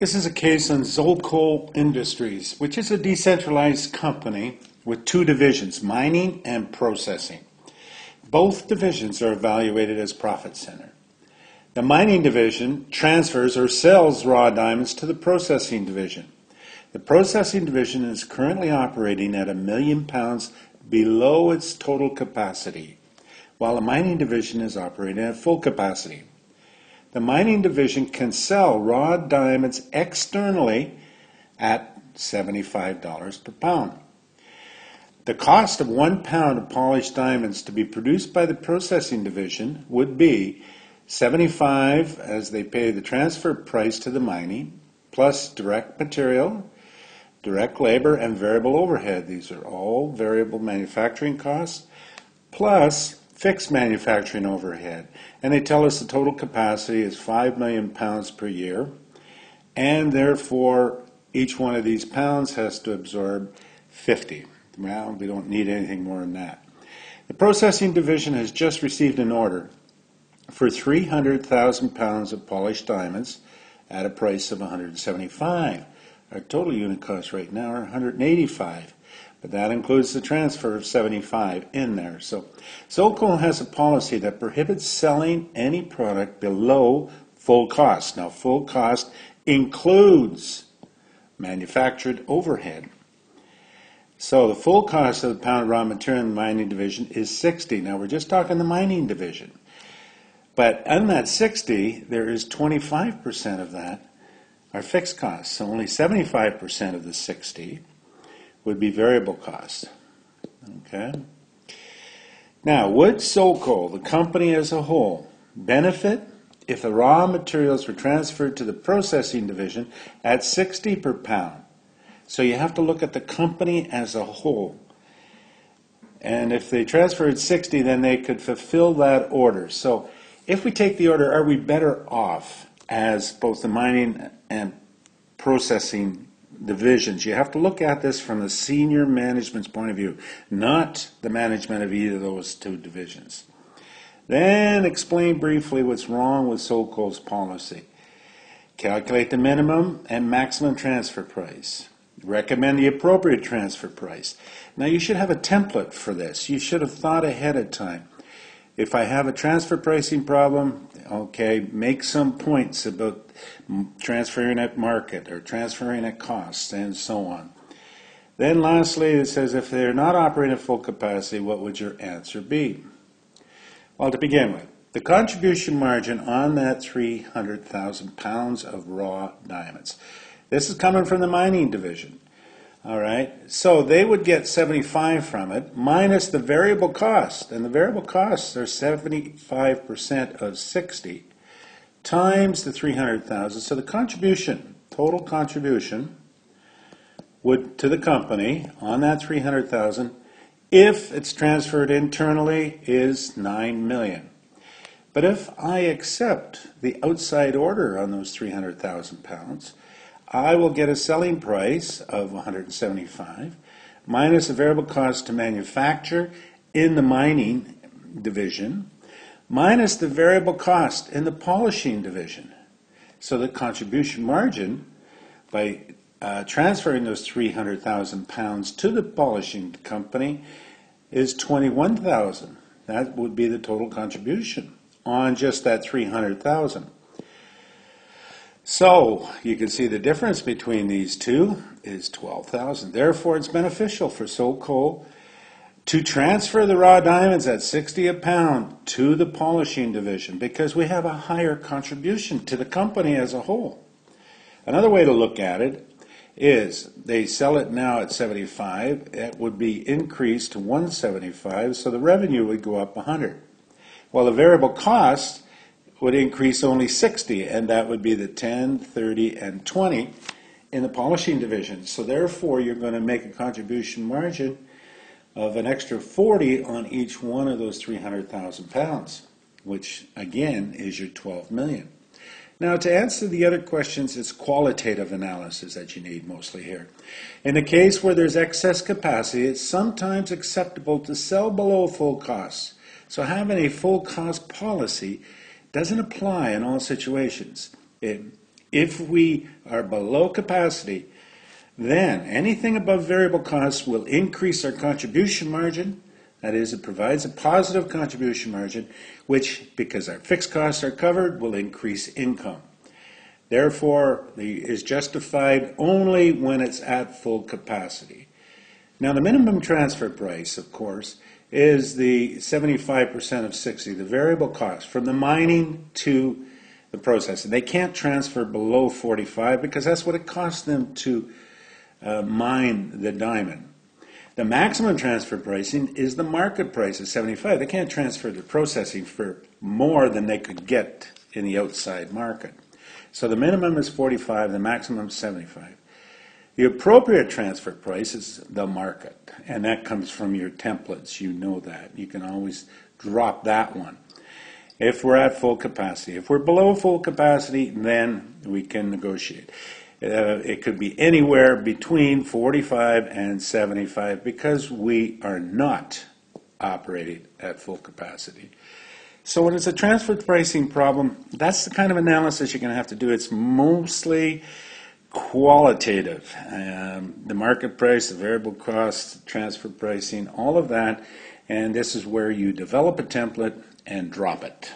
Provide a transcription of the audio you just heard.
This is a case on Zolco Industries, which is a decentralized company with two divisions, mining and processing. Both divisions are evaluated as profit center. The mining division transfers or sells raw diamonds to the processing division. The processing division is currently operating at 1 million pounds below its total capacity, while the mining division is operating at full capacity. The mining division can sell raw diamonds externally at $75 per pound. The cost of 1 pound of polished diamonds to be produced by the processing division would be $75 as they pay the transfer price to the mining, plus direct material, direct labor, and variable overhead. These are all variable manufacturing costs, plus fixed manufacturing overhead. And they tell us the total capacity is 5 million pounds per year, and therefore each one of these pounds has to absorb 50. Well, we don't need anything more than that. The processing division has just received an order for 300,000 pounds of polished diamonds at a price of $175. Our total unit costs right now are $185. But that includes the transfer of 75 in there. So Zolco has a policy that prohibits selling any product below full cost. Now, full cost includes manufactured overhead. So the full cost of the pound of raw material in the mining division is $60. Now, we're just talking the mining division. But on that 60, there is 25% of that are fixed costs. So only 75% of the 60 would be variable costs. Okay. Now, would Zolco, the company as a whole, benefit if the raw materials were transferred to the processing division at 60 per pound? So you have to look at the company as a whole. And if they transferred 60, then they could fulfill that order. So if we take the order, are we better off as both the mining and processing divisions? You have to look at this from the senior management's point of view, not the management of either of those two divisions. Then explain briefly what's wrong with Zolco's policy. Calculate the minimum and maximum transfer price. Recommend the appropriate transfer price. Now you should have a template for this. You should have thought ahead of time. If I have a transfer pricing problem, okay, make some points about transferring at market or transferring at cost and so on. Then lastly, it says if they're not operating at full capacity, what would your answer be? Well, to begin with, the contribution margin on that 300,000 pounds of raw diamonds. This is coming from the mining division. All right, so they would get 75 from it minus the variable cost, and the variable costs are 75% of 60 times the 300,000. So the contribution, total contribution, would to the company on that 300,000, if it's transferred internally, is 9 million. But if I accept the outside order on those 300,000 pounds, I will get a selling price of 175 minus the variable cost to manufacture in the mining division minus the variable cost in the polishing division. So the contribution margin by transferring those 300,000 pounds to the polishing company is 21,000. That would be the total contribution on just that 300,000. So you can see the difference between these two is 12,000. Therefore, it's beneficial for Zolco to transfer the raw diamonds at 60 a pound to the polishing division because we have a higher contribution to the company as a whole. Another way to look at it is they sell it now at 75. It would be increased to 175, so the revenue would go up 100. Well, the variable cost would increase only 60, and that would be the 10, 30, and 20 in the polishing division. So therefore, you're going to make a contribution margin of an extra 40 on each one of those 300,000 pounds, which again is your 12 million. Now, to answer the other questions, it's qualitative analysis that you need mostly here. In the case where there's excess capacity, it's sometimes acceptable to sell below full costs. So having a full cost policy doesn't apply in all situations. If we are below capacity, then anything above variable costs will increase our contribution margin. That is, it provides a positive contribution margin, which, because our fixed costs are covered, will increase income. Therefore, it is justified only when it's at full capacity. Now, the minimum transfer price, of course, is the 75% of 60, the variable cost, from the mining to the processing. They can't transfer below 45 because that's what it costs them to mine the diamond. The maximum transfer pricing is the market price of 75. They can't transfer the processing for more than they could get in the outside market. So the minimum is 45, the maximum is 75. The appropriate transfer price is the market, and that comes from your templates. You know that. You can always drop that one if we're at full capacity. If we're below full capacity, then we can negotiate. It could be anywhere between 45 and 75 because we are not operating at full capacity. So when it's a transfer pricing problem, that's the kind of analysis you're going to have to do. It's mostly qualitative. The market price, the variable cost, transfer pricing, all of that. And this is where you develop a template and drop it.